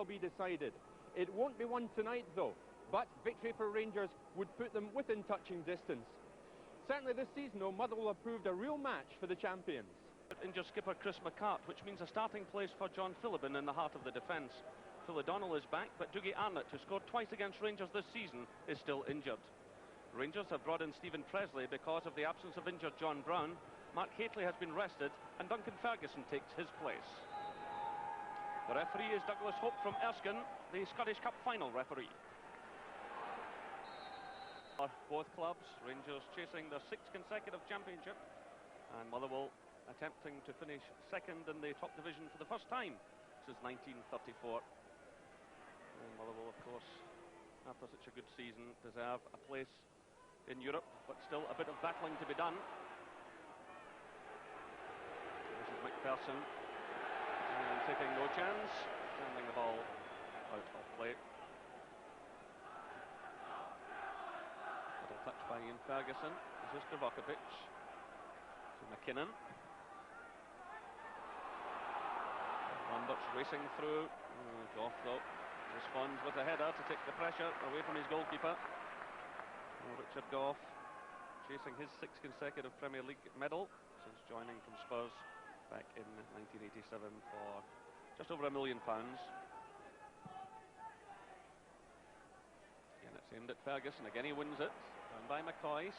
it'll be decided. It won't be won tonight though, but victory for Rangers would put them within touching distance. Certainly this season though, Motherwell have proved a real match for the champions. Injured skipper Chris McCart, which means a starting place for John Philibin in the heart of the defence. Phil O'Donnell is back, but Dougie Arnott, who scored twice against Rangers this season, is still injured. Rangers have brought in Stephen Presley because of the absence of injured John Brown. Mark Hateley has been rested, and Duncan Ferguson takes his place. The referee is Douglas Hope from Erskine, the Scottish Cup final referee. Both clubs, Rangers chasing their 6th consecutive championship, and Motherwell attempting to finish second in the top division for the first time since 1934. And Motherwell, of course, after such a good season, deserve a place in Europe, but still a bit of battling to be done. This is McPherson, and taking no chance, sending the ball out of play. Little touch by Ian Ferguson. This is Krvokovic to McKinnon. Lambert's racing through. Goff, though, responds with a header to take the pressure away from his goalkeeper. Richard Goff chasing his 6th consecutive Premier League medal since joining from Spurs back in 1987 for just over £1 million. Again, it's aimed at Ferguson. Again, he wins it. Run by McCoist.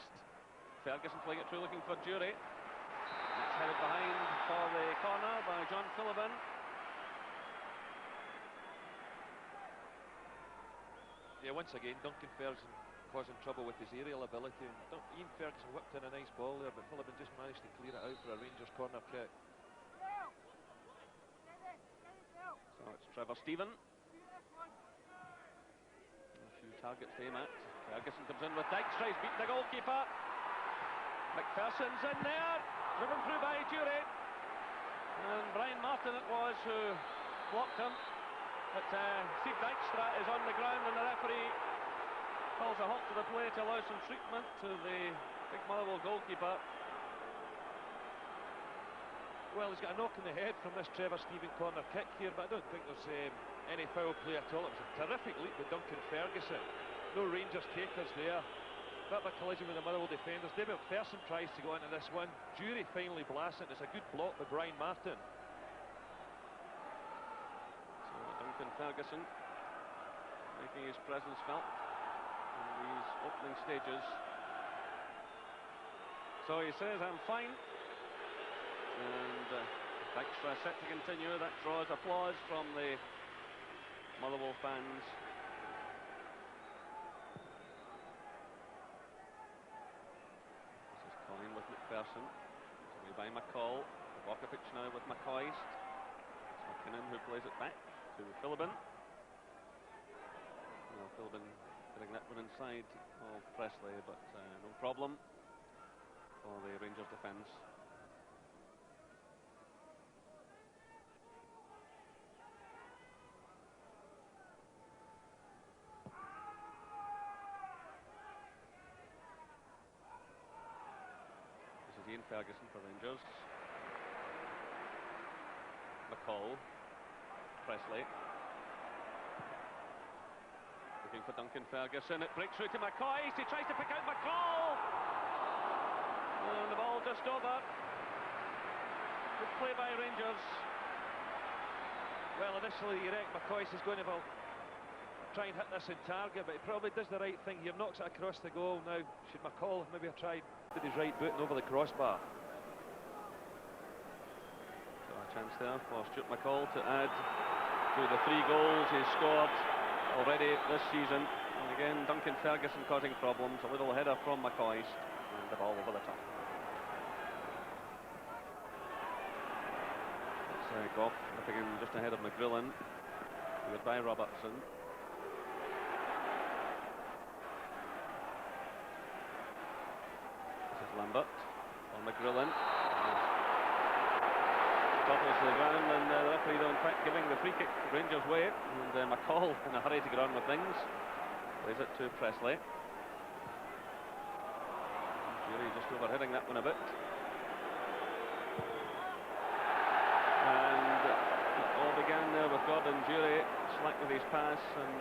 Ferguson playing it through, looking for Jury. It's headed behind for the corner by John Philibin. Yeah, once again, Duncan Ferguson causing trouble with his aerial ability. Ian Ferguson whipped in a nice ball there, but Philibin just managed to clear it out for a Rangers corner kick. So it's Trevor Stephen. A few targets to aim at. Ferguson comes in with Dykstra, he's beaten the goalkeeper. McPherson's in there, driven through by Jury. And Brian Martin it was who blocked him. But Steve Dykstra is on the ground, and the referee calls a halt to the play to allow some treatment to the big Motherwell goalkeeper. Well, he's got a knock in the head from this Trevor Stephen corner kick here, but I don't think there's any foul play at all. It was a terrific leap with Duncan Ferguson. No Rangers takers there. Bit of a collision with the Motherwell defenders. David McPherson tries to go into this one. Jury finally blasts it. It's a good block by Brian Martin. So Duncan Ferguson making his presence felt in these opening stages. So he says, I'm fine. And Dykstra set to continue. That draws applause from the Motherwell fans. This is Colin with McPherson. Away by McCall. Krvokovic now with McCoist. It's McKinnon who plays it back to Philibin. Well, Philibin getting that one inside of Presley, but no problem for the Rangers defence. Ian Ferguson for Rangers. McCall. Presley. Looking for Duncan Ferguson. It breaks through to McCoist. He tries to pick out McCall. And the ball just over. Good play by Rangers. Well, initially you reckon McCoist is going to try and hit this in target, but he probably does the right thing here, knocks it across the goal. Now, should McCall maybe have tried with his right boot and over the crossbar? So a chance there for Stuart McCall to add to the 3 goals he's scored already this season. And again, Duncan Ferguson causing problems. A little header from McCoist and the ball over the top. It's Goff looking in just ahead of McGrillen. Goodbye Robertson. Lambert on McGrillen. Topples the ground, and the referee though in fact giving the free kick Rangers' way, and McCall in a hurry to get on with things. Plays it to Presley. Jury just overheading that one a bit. And it all began there with Goff Jordan Jury slack with his pass and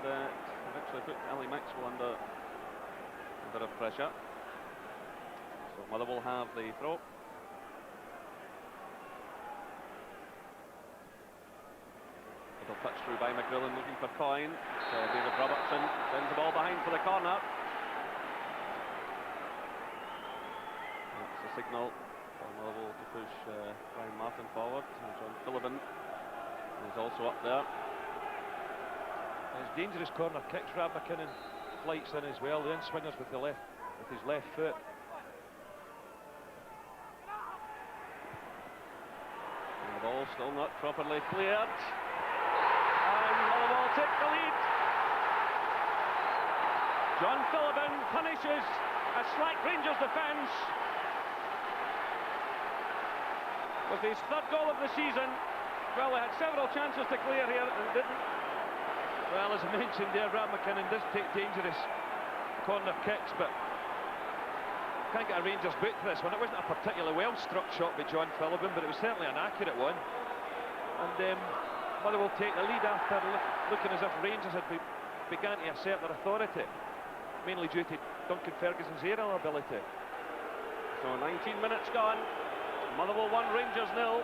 eventually put Ali Maxwell under a bit of pressure. So Motherwell have the throw. Little touch through by McGrillen looking for Coyne. So David Robertson sends the ball behind for the corner. That's a signal for Motherwell to push Brian Martin forward. And John Phillippen is also up there. It's dangerous corner kicks. Rab McKinnon flights in as well. The in-swingers with his left foot. And the ball still not properly cleared. And Motherwell take the lead. John Phillippen punishes a slack Rangers defence with his third goal of the season. Well, they had several chances to clear here and didn't. Well, as I mentioned there, Rab McKinnon does take dangerous corner kicks, but can't get a Rangers boot for this one. It wasn't a particularly well-struck shot by John Phillippen, but it was certainly an accurate one. And Motherwell take the lead after looking as if Rangers had began to assert their authority, mainly due to Duncan Ferguson's aerial ability. So 19 minutes gone. Motherwell 1, Rangers 0.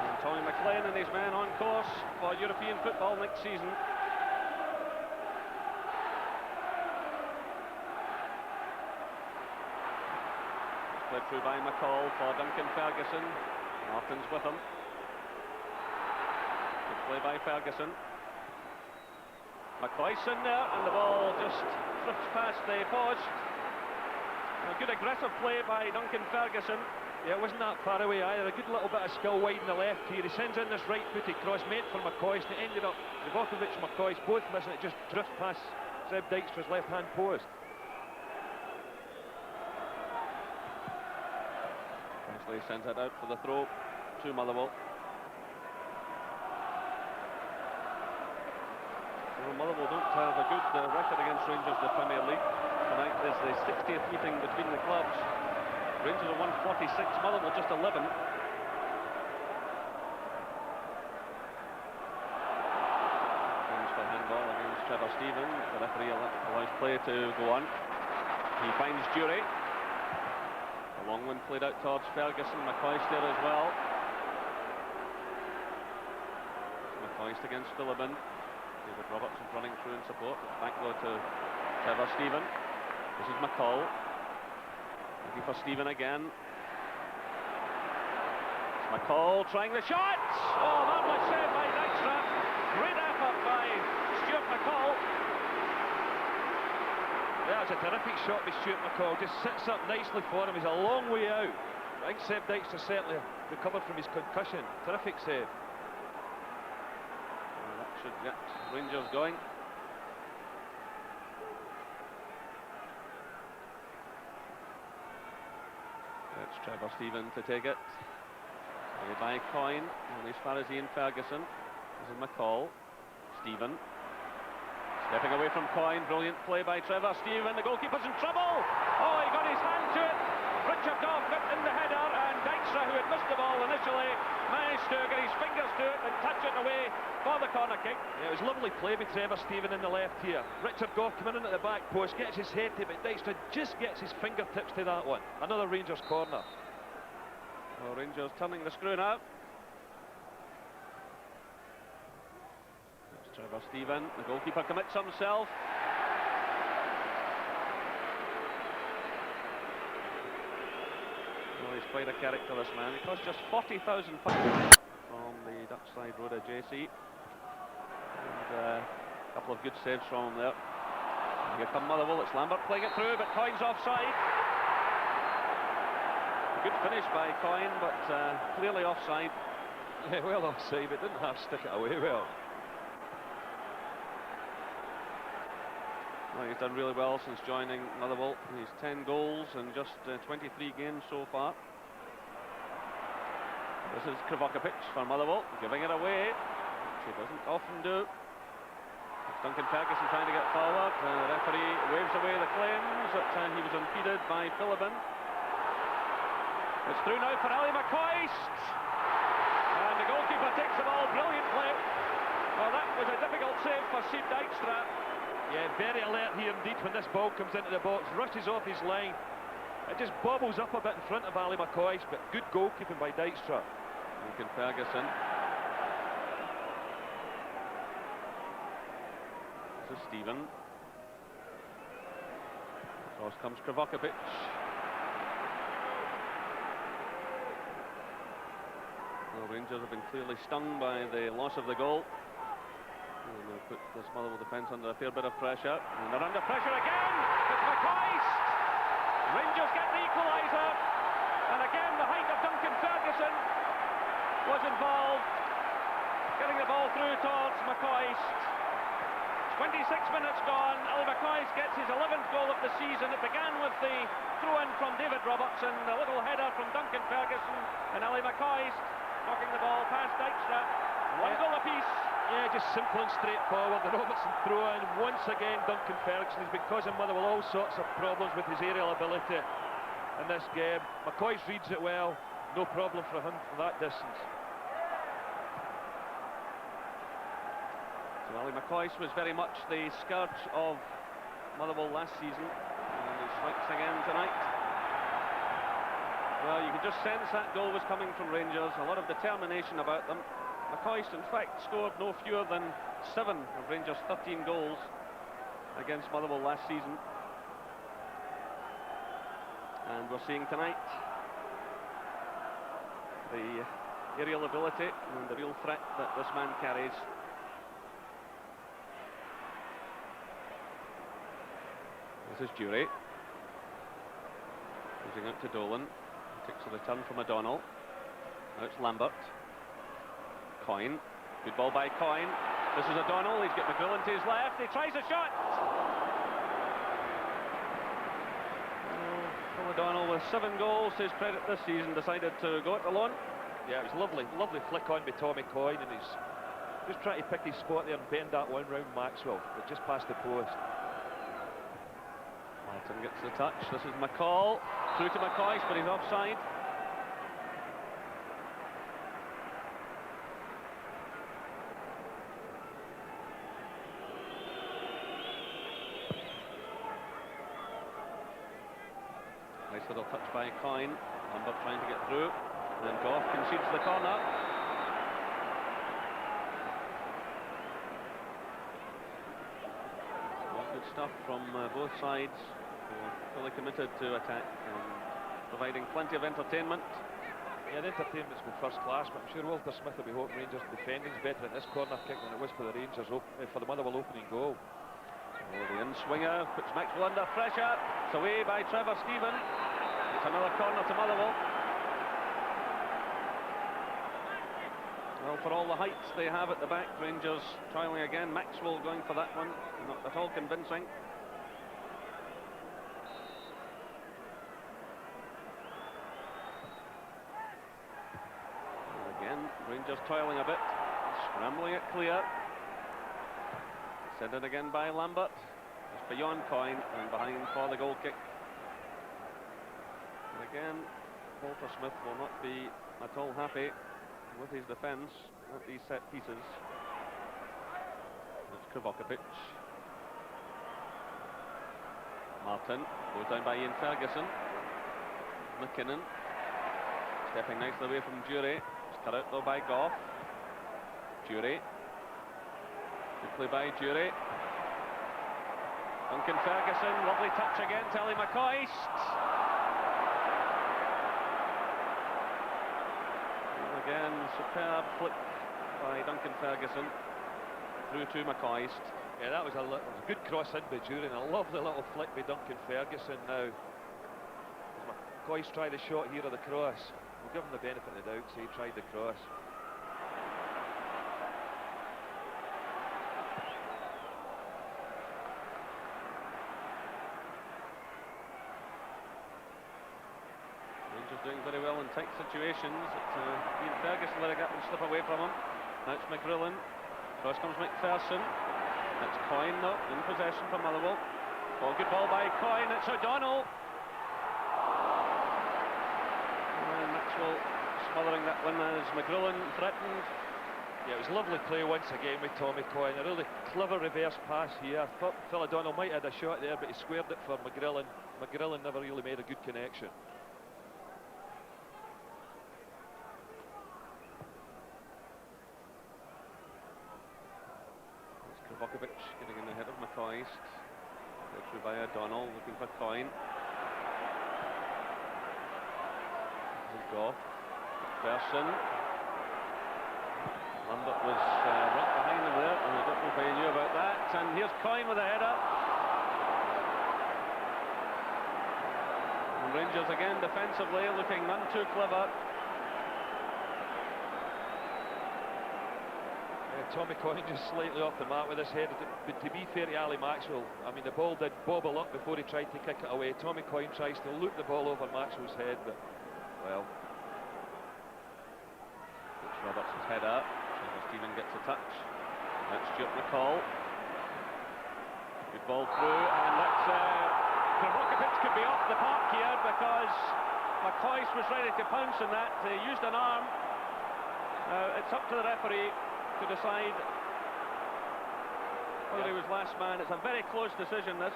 And Tommy McLean and his men on course for European football next season. Played through by McCall for Duncan Ferguson. Martin's with him. Good play by Ferguson. McCoy's in there, and the ball just drifts past the post. A good aggressive play by Duncan Ferguson. Yeah, it wasn't that far away either. A good little bit of skill wide in the left here. He sends in this right-footed cross meant for McCoy, and it ended up Livakovic and McCoy's both missing it, just drifts past Seb Dykstra's left-hand post. He sends it out for the throw to Motherwell. Well, Motherwell don't have a good record against Rangers in the Premier League. Tonight is the 60th meeting between the clubs. Rangers are 146, Motherwell just 11. Comes for handball against Trevor Stephen. The referee allows play to go on. He finds Jury. A long one played out towards Ferguson. McCoy's there as well. McCoy's against Phillippen. David Robertson running through in support. Back though to Trevor Stephen. This is McCall. Looking for Stephen again. It's McCall trying the shot! Oh, marvellous save by Dykstra. Great effort by Stuart McCall. Yeah, it's a terrific shot by Stuart McCall. Just sits up nicely for him. He's a long way out. I think Seb Dykstra certainly recovered from his concussion. Terrific save. Well, that should get Rangers going. It's Trevor Stephen to take it. Played by Coyne, only as far as Ian Ferguson. This is McCall. Stephen. Stepping away from Coyne, brilliant play by Trevor Stephen. The goalkeeper's in trouble. Oh, he got his hand to it. Richard Dove got in the header, and Dykstra, who had missed the ball initially, managed to get his fingers to it and touch it away for the corner kick. Yeah, it was lovely play by Trevor Stephen in the left here. Richard Goff coming in at the back post, gets his head to it, but Dykstra just gets his fingertips to that one. Another Rangers corner. Well, Rangers turning the screw now. It's Trevor Stephen. The goalkeeper commits himself. Well, he's quite a character, this man. He cost just £40,000 from the Dutch side road at JC. And a couple of good saves from him there. And here come Motherwell. It's Lambert playing it through, but Coyne's offside. Good finish by Coyne, but clearly offside. Yeah, well offside, but didn't half stick it away well. Well, he's done really well since joining Motherwell. He's 10 goals and just 23 games so far. This is Kravokapic for Motherwell, giving it away, which he doesn't often do. It's Duncan Ferguson trying to get forward. The referee waves away the claims that he was impeded by Phillippen. It's through now for Ali McCoist. And the the goalkeeper takes the ball brilliantly. Well, that was a difficult save for Steve Dijkstra. Yeah, very alert here indeed when this ball comes into the box, rushes off his line. It just bobbles up a bit in front of Ali McCoist, but good goalkeeping by Dijkstra. Duncan Ferguson. This is Stephen. Across comes Krvokapic. Well, Rangers have been clearly stung by the loss of the goal. And they'll put this Motherwell defence under a fair bit of pressure. And they're under pressure again! It's McCoist! Rangers get the equaliser. And again, the height of Duncan Ferguson was involved. Getting the ball through towards McCoist. 26 minutes gone. Ali McCoist gets his 11th goal of the season. It began with the throw-in from David Robertson, a little header from Duncan Ferguson, and Ali McCoist knocking the ball past Dijkstra. One goal apiece. Yeah, just simple and straightforward. The Robertson throw-in. Once again, Duncan Ferguson has been causing Motherwell all sorts of problems with his aerial ability in this game. McCoist reads it well. No problem for him from that distance. So Ali McCoist was very much the scourge of Motherwell last season, and he strikes again tonight. Well, you could just sense that goal was coming from Rangers, a lot of determination about them. McCoist, in fact, scored no fewer than 7 of Rangers' 13 goals against Motherwell last season. And we're seeing tonight the aerial ability and the real threat that this man carries. This is Jury. Losing out to Dolan. Takes a return from O'Donnell. Now it's Lambert. Coyne. Good ball by Coyne. This is O'Donnell. He's got McGrillen to his left. He tries a shot. Phil O'Donnell with 7 goals to his credit this season decided to go it alone. Yeah, it was lovely flick on by Tommy Coyne, and he's just trying to pick his spot there and bend that one round Maxwell, but just past the post. Martin gets the touch. This is McCall. Through to McCoist, but he's offside. Nice little touch by Coyne. Lambert trying to get through. And then Goff concedes the corner. Good stuff from both sides. Fully committed to attack and providing plenty of entertainment. Yeah, the entertainment's been first class, but I'm sure Walter Smith will be hoping Rangers defending's better at this corner kick than it was for the Rangers for the Motherwell opening goal. So the in-swinger puts Maxwell under pressure. It's away by Trevor Stephen. It's another corner to Motherwell. Well, for all the heights they have at the back, Rangers trialling again. Maxwell going for that one, not at all convincing. And again, Rangers toiling a bit, scrambling it clear. Sent in again by Lambert, just beyond Coyne and behind for the goal kick. And again, Walter Smith will not be at all happy with his defence at these set pieces. It's Krvokapic. Martin goes down by Ian Ferguson. McKinnon stepping nicely away from Jury. It's cut out though by Goff. Jury. Good play by Jury. Duncan Ferguson, lovely touch again to Ali McCoist. Again, superb flick by Duncan Ferguson through to McCoist. Yeah, that was a good cross in by Jury, and a lovely little flick by Duncan Ferguson. Now, McCoist tried a shot here of the cross. We'll give him the benefit of the doubt, so he tried the cross. Doing very well in tight situations. Ian Ferguson let a gap and slip away from him. Now it's McGrillen. Cross comes McPherson. That's Coyne though, in possession from Motherwell. Oh, good ball by Coyne. It's O'Donnell. And Maxwell smothering that one as McGrillen threatened. Yeah, it was lovely play once again with Tommy Coyne. A really clever reverse pass here. I thought Phil O'Donnell might have had a shot there, but he squared it for McGrillen. McGrillen never really made a good connection. It's Kravokovic getting in ahead of McCoist. Through by O'Donnell, looking for Coyne. Goff, McPherson. Lambert was right behind him there, and I don't know if he knew about that. And here's Coyne with a header. And Rangers again defensively looking none too clever. Tommy Coyne just slightly off the mark with his head, but to be fair to Ali Maxwell, I mean, the ball did bobble up before he tried to kick it away. Tommy Coyne tries to loop the ball over Maxwell's head, but, well. It's Robertson's header. Stephen gets a touch. That's Stuart McCall. Good ball through, and that's Kravokovic could be off the park here because McCoist was ready to pounce on that. He used an arm. It's up to the referee to decide whether he was last man. It's a very close decision, this.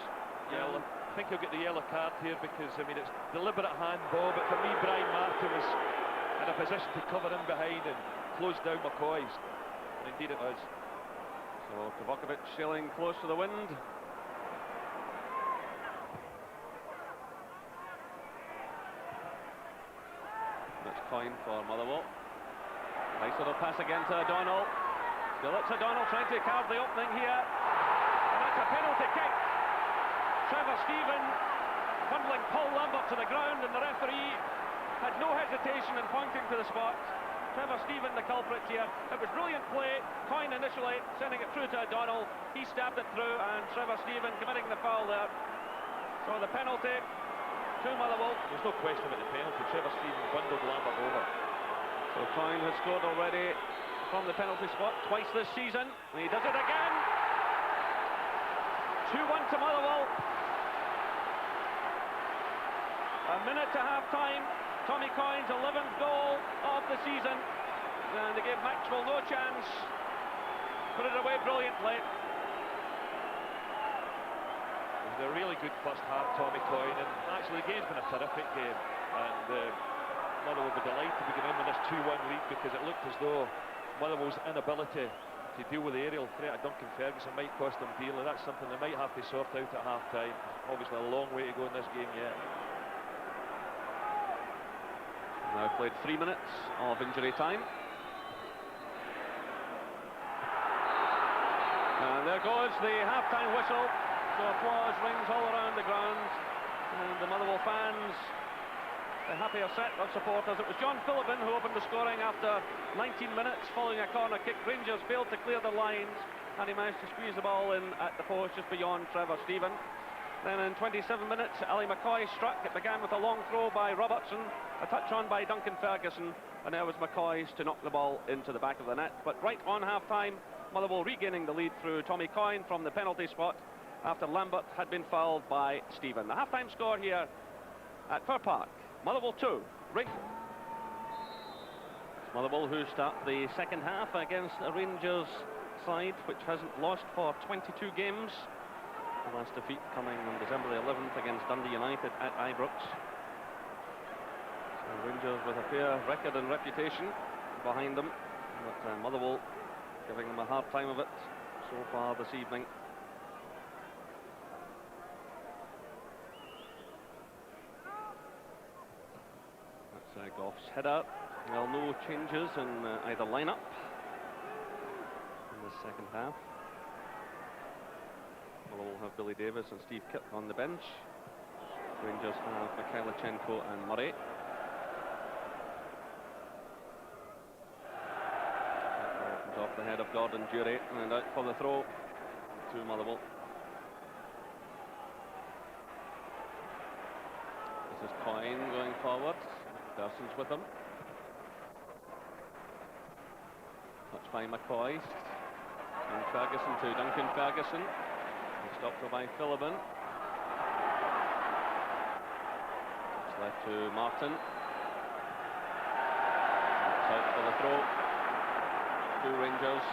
Yeah, well, I think he'll get the yellow card here because, I mean, it's deliberate handball, but for me, Brian Martin was in a position to cover him behind and close down McCoist. And indeed it was. So Kravokovic sailing close to the wind. That's Coyne for Motherwell. Nice little pass again to O'Donnell. Still it's O'Donnell trying to carve the opening here. And that's a penalty kick. Trevor Stephen fumbling Paul Lambert to the ground, and the referee had no hesitation in pointing to the spot. Trevor Stephen the culprit here. It was brilliant play. Coyne initially sending it through to O'Donnell. He stabbed it through, and Trevor Stephen committing the foul there. So the penalty to Motherwell. There's no question about the penalty. Trevor Stephen bundled Lambert over. So Coyne has scored already from the penalty spot twice this season. And he does it again. 2-1 to Motherwell. A minute to half-time. Tommy Coyne's 11th goal of the season. And they gave Maxwell no chance. Put it away brilliantly. It was a really good first half, Tommy Coyne. And actually, the game's been a terrific game. And Motherwell will be delighted to be going in with this 2-1 lead because it looked as though Motherwell's inability to deal with the aerial threat of Duncan Ferguson might cost them dearly. That's something they might have to sort out at half-time. Obviously a long way to go in this game yet. Now played 3 minutes of injury time. And there goes the half-time whistle. So applause rings all around the ground. And the Motherwell fans, a happier set of supporters. It was John Phillippin who opened the scoring after 19 minutes following a corner kick. Rangers failed to clear the lines, and he managed to squeeze the ball in at the post just beyond Trevor Stephen. Then in 27 minutes, Ali McCoy struck. It began with a long throw by Robertson, a touch on by Duncan Ferguson, and there was McCoy's to knock the ball into the back of the net. But right on half-time, Motherwell regaining the lead through Tommy Coyne from the penalty spot after Lambert had been fouled by Stephen. The half-time score here at Fir Park. Motherwell 2, Motherwell who start the second half against a Rangers side which hasn't lost for 22 games. The last defeat coming on December the 11th against Dundee United at Ibrox. So Rangers with a fair record and reputation behind them, but Motherwell giving them a hard time of it so far this evening. Goff's header. Well, no changes in either lineup in the second half. We'll have Billy Davis and Steve Kipp on the bench. Rangers have Mikhailichenko and Murray. Comes off the head of Gordon Dury and out for the throw to Motherwell. This is Coyne going forward. Persons with him. Touched by McCoy. And Ferguson to Duncan Ferguson. Stopped by Phillippin. It's left to Martin. out for the throw. 2 Rangers.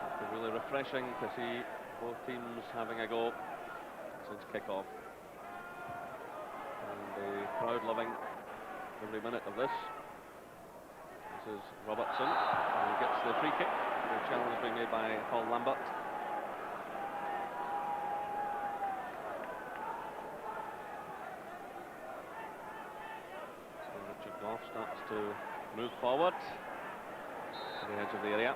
It's been really refreshing to see both teams having a go since kick-off. And the crowd loving every minute of this. This is Robertson, who gets the free kick. The challenge being made by Paul Lambert. So Richard Goff starts to move forward to the edge of the area.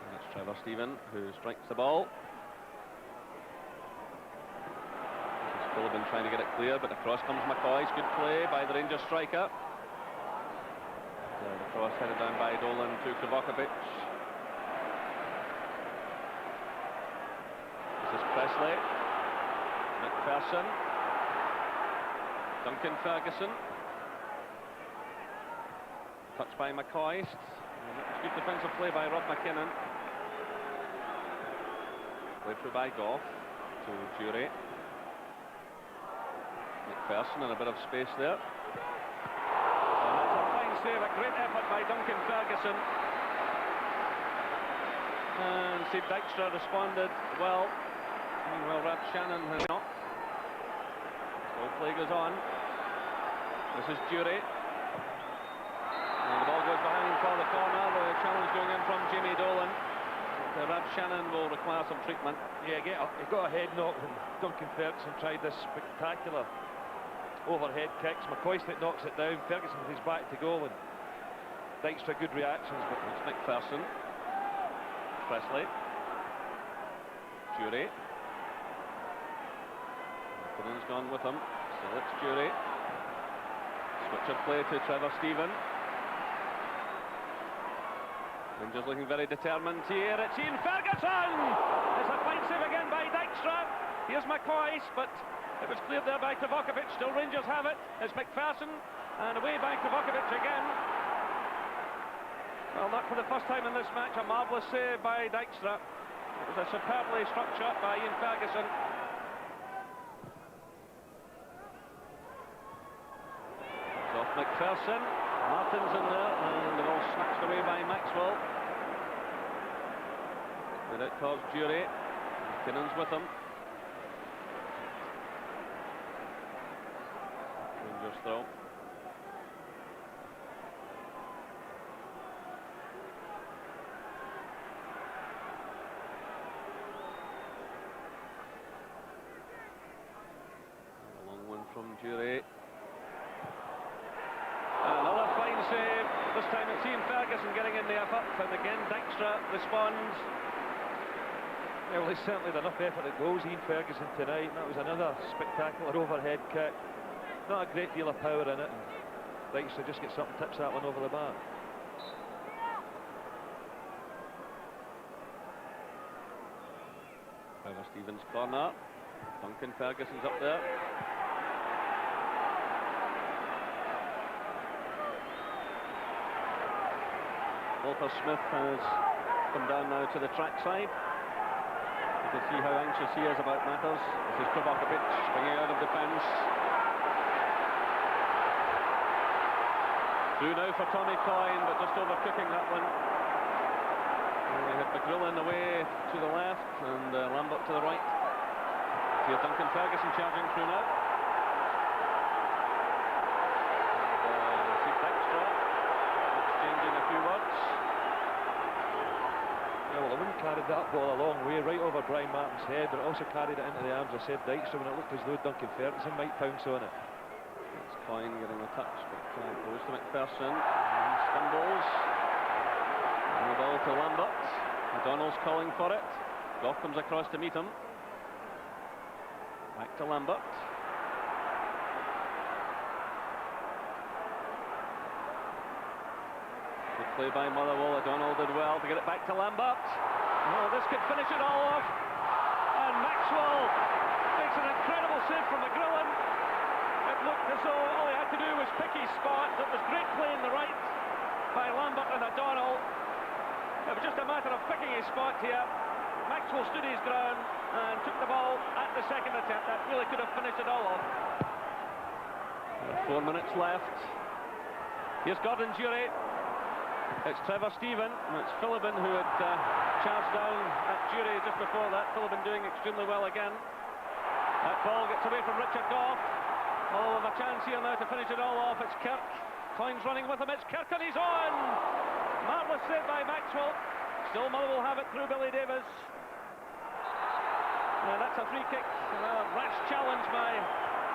And it's Trevor Stephen who strikes the ball. Phillips trying to get it clear, but across comes McCoy's. Good play by the Rangers striker. The cross headed down by Dolan to Kovakovic. This is Presley. McPherson. Duncan Ferguson. Touched by McCoy. Good defensive play by Rob McKinnon. Played through by Goff to Jury. McPherson in a bit of space there. And that's a fine save, a great effort by Duncan Ferguson. And Steve Dykstra responded well. Meanwhile, Rab Shannon has not. So play goes on. This is Jury. And the ball goes behind for the corner. The challenge going in from Jimmy Dolan. Rab Shannon will require some treatment. Yeah, he got a head knock when Duncan Ferguson tried this spectacular overhead kicks. McCoyston knocks it down. Ferguson with his back to goal, and Dykstra good reactions. But it's McPherson. Presley. Jury. McKinnon's gone with him. So it's Jury. Switch of play to Trevor Stephen. Rangers looking very determined here. It's Ian Ferguson! It's a fine save again by Dykstra. Here's McCoy, but it was cleared there by Kovakovic. Still Rangers have it. It's McPherson, and away by Kovakovic again. Well, not for the first time in this match. A marvellous save by Dykstra. It was a superbly struck shot by Ian Ferguson. It's off McPherson. Martin's in there, and the ball snatched away by Maxwell. Did it cause Jury? McKinnon's with him. Rangers throw. A long one from Jury. Another fine save. This time it's Ian Ferguson getting in the effort, and again Dykstra responds. Yeah, well, he's certainly had enough effort at goals, Ian Ferguson, tonight. That was another spectacular overhead kick. Not a great deal of power in it. Dykstra just gets up and tips that one over the bar. Trevor Stevens' corner. Duncan Ferguson's up there. Walter Smith has come down now to the track side. You can see how anxious he is about matters. This is Kovakovic swinging out of defence. Through now for Tommy Coyne, but just overcooking that one. And we had McGrillen away to the left and Lambert to the right. Here Duncan Ferguson charging through now. And Steve Dykstra exchanging a few words. Yeah, well, the wind carried that ball a long way, right over Brian Martin's head, but it also carried it into the arms of Seb Dykstra when it looked as though Duncan Ferguson might pounce on it. It's Coyne getting the touch, but goes to McPherson. And stumbles. And the ball to Lambert. O'Donnell's calling for it. Goff comes across to meet him. Back to Lambert. Good play by Motherwell. O'Donnell did well to get it back to Lambert. Oh, this could finish it all off. And Maxwell makes an incredible save from McGrillen. It looked as though all he had to do was pick his spot. It was great play in the right by Lambert and O'Donnell. It was just a matter of picking his spot here. Maxwell stood his ground, and took the ball at the second attempt. That really could have finished it all off. There are 4 minutes left. Here's Gordon Jury. It's Trevor Stephen, and it's Philibin who had charged down at Jury just before that. Philibin doing extremely well again. That ball gets away from Richard Goff. Oh, with a chance here now to finish it all off. It's Kirk. Coyne's running with him. It's Kirk, and he's on! Marvellous save by Maxwell. Still Motherwell have it through Billy Davis. And that's a free kick. A rash challenge by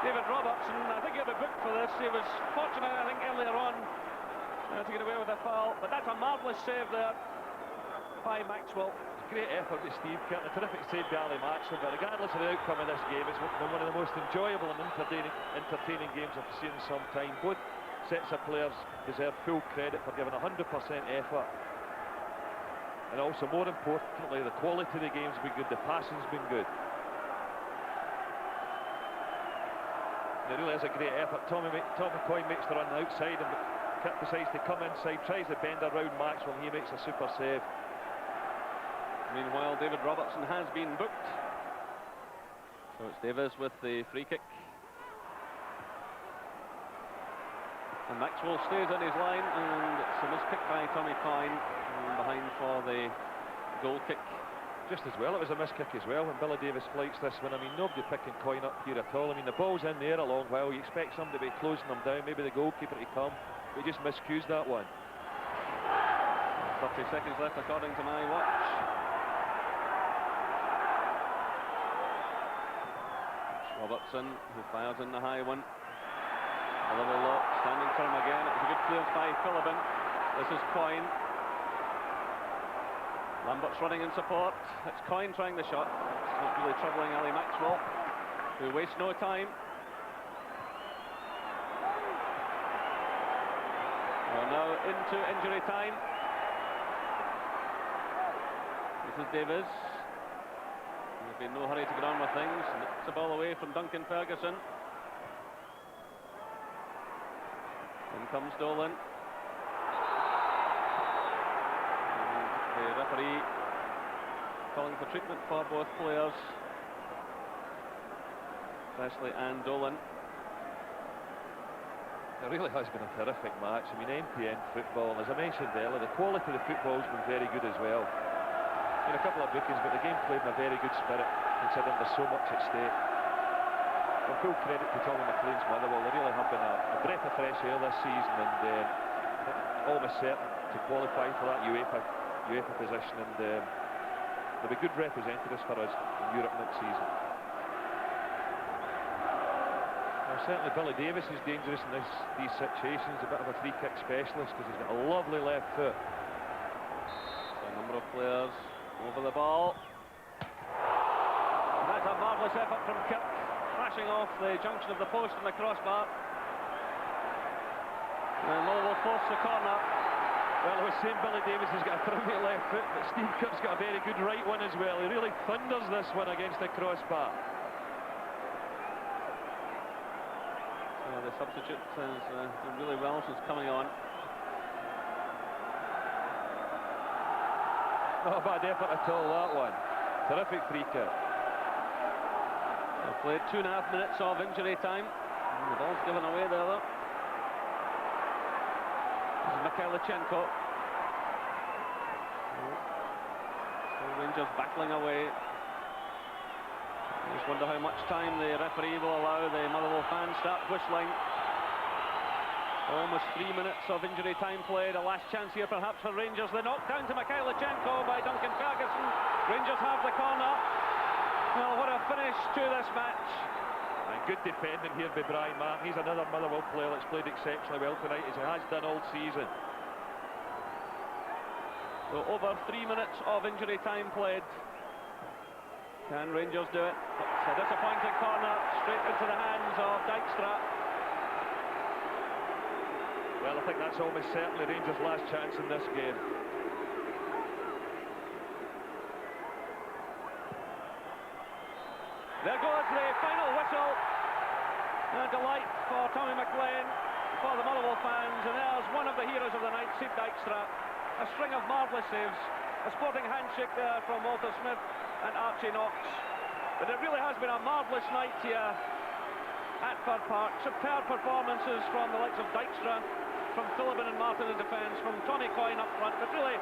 David Robertson. I think he'll be booked for this. He was fortunate, I think, earlier on to get away with a foul. But that's a marvellous save there by Maxwell. Great effort to Steve Kirk. A terrific save by Ali Maxwell. But regardless of the outcome of this game, it's been one of the most enjoyable and entertaining games I've seen in some time. Both sets of players deserve full credit for giving 100% effort. And also, more importantly, the quality of the game's been good, the passing's been good. It really is a great effort. Tommy Coyne makes the run outside, and Kirk decides to come inside, tries to bend around Maxwell, and he makes a super save. Meanwhile, David Robertson has been booked. So it's Davis with the free kick. And Maxwell stays on his line, and it's a miskick by Tommy Coyne, behind for the goal kick. Just as well, it was a miskick as well when Billy Davis flights this one. I mean, nobody picking Coyne up here at all. I mean, the ball's in there a long while. You expect somebody to be closing them down, maybe the goalkeeper to come, but he just miscues that one. 30 seconds left according to my watch. It's Robertson who fires in the high one. A little look, standing firm again. It was a good clearance by Philibin. This is Coyne. Lambert's running in support. It's Coyne trying the shot. It's not really troubling Ali Maxwell, who wastes no time. We're now into injury time. This is Davis. There's been no hurry to get on with things. It's a ball away from Duncan Ferguson. In comes Dolan. The referee calling for treatment for both players, Presley and Dolan. It really has been a terrific match. I mean, end-to-end football, and as I mentioned earlier, the quality of the football has been very good as well. I mean, a couple of bookings, but the game played in a very good spirit, considering there's so much at stake. Well, full credit to Tommy McLean's Motherwell. They really have been a breath of fresh air this season, and almost certain to qualify for that UEFA position, and they'll be good representatives for us in Europe next season. Well, certainly Billy Davis is dangerous in these situations, a bit of a free kick specialist because he's got a lovely left foot. So a number of players over the ball. And that's a marvellous effort from Kirk, crashing off the junction of the post and the crossbar. And Motherwell force the corner. Well, I was saying Billy Davis has got a terrific left foot, but Steve Kirk's got a very good right one as well. He really thunders this one against the crossbar. So the substitute has done really well since coming on. Not a bad effort at all, that one. Terrific free kick. They've played 2.5 minutes of injury time. And the ball's given away there, though. Mikhailichenko. Still Rangers battling away. I just wonder how much time the referee will allow the Motherwell fans start whistling. Almost 3 minutes of injury time played. A last chance here perhaps for Rangers. The knock down to Mikhailichenko by Duncan Ferguson. Rangers have the corner. Well, what a finish to this match. And good defending here by Brian Martin. He's another Motherwell player that's played exceptionally well tonight, as he has done all season. So over 3 minutes of injury time played. Can Rangers do it? It's a disappointing corner, straight into the hands of Dijkstra. Well, I think that's almost certainly Rangers' last chance in this game. There goes the final whistle. A delight for Tommy McLean, for the Motherwell fans, and there's one of the heroes of the night, Sid Dijkstra. A string of marvellous saves, a sporting handshake there from Walter Smith and Archie Knox. But it really has been a marvellous night here at Fir Park. Superb performances from the likes of Dijkstra, from Philibin and Martin in defence, from Tommy Coyne up front. But really,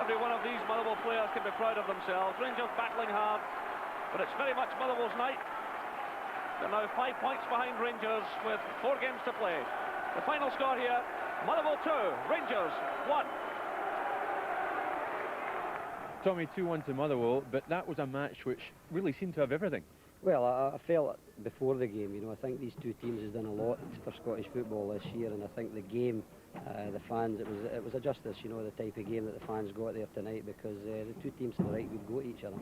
every one of these Motherwell players can be proud of themselves. Rangers battling hard, but it's very much Motherwell's night. They're now 5 points behind Rangers with 4 games to play. The final score here, Motherwell 2, Rangers 1. Tommy, 2-1 to Motherwell, but that was a match which really seemed to have everything. Well, I felt before the game, you know, I think these two teams have done a lot for Scottish football this year, and I think the game, the fans, it was a justice, you know, the type of game that the fans got there tonight, because the two teams to the right would go at each other.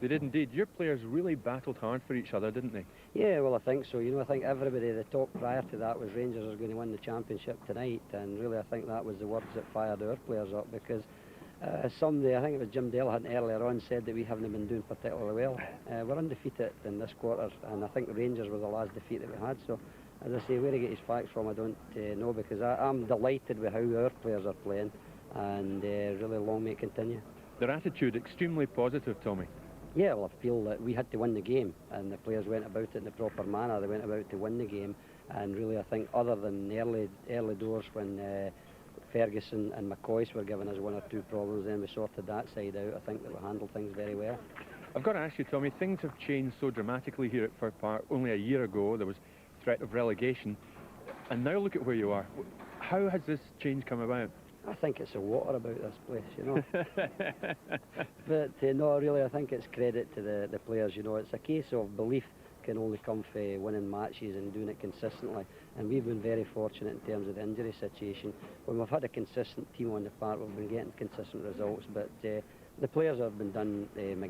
They did indeed. Your players really battled hard for each other, didn't they? Yeah, well, I think so. You know, I think everybody, the talk prior to that was Rangers are going to win the championship tonight, and really I think that was the words that fired our players up, because somebody, I think it was Jim Delahunt earlier on, said that we haven't been doing particularly well. We're undefeated in this quarter, and I think Rangers were the last defeat that we had. So, as I say, where he get his facts from, I don't know, because I'm delighted with how our players are playing, and really long may it continue. Their attitude extremely positive, Tommy. Yeah, well, I feel that we had to win the game, and the players went about it in the proper manner. They went about to win the game, and really I think other than the early doors when Ferguson and McCoy's were giving us 1 or 2 problems, then we sorted that side out. I think that we handled things very well. I've got to ask you, Tommy, things have changed so dramatically here at Fir Park. Only a year ago there was threat of relegation, and now look at where you are. How has this change come about? I think it's the water about this place, you know. But no, really, I think it's credit to the players, you know. It's a case of belief can only come from winning matches and doing it consistently. And we've been very fortunate in terms of the injury situation. When we've had a consistent team on the park, we've been getting consistent results. But the players have been done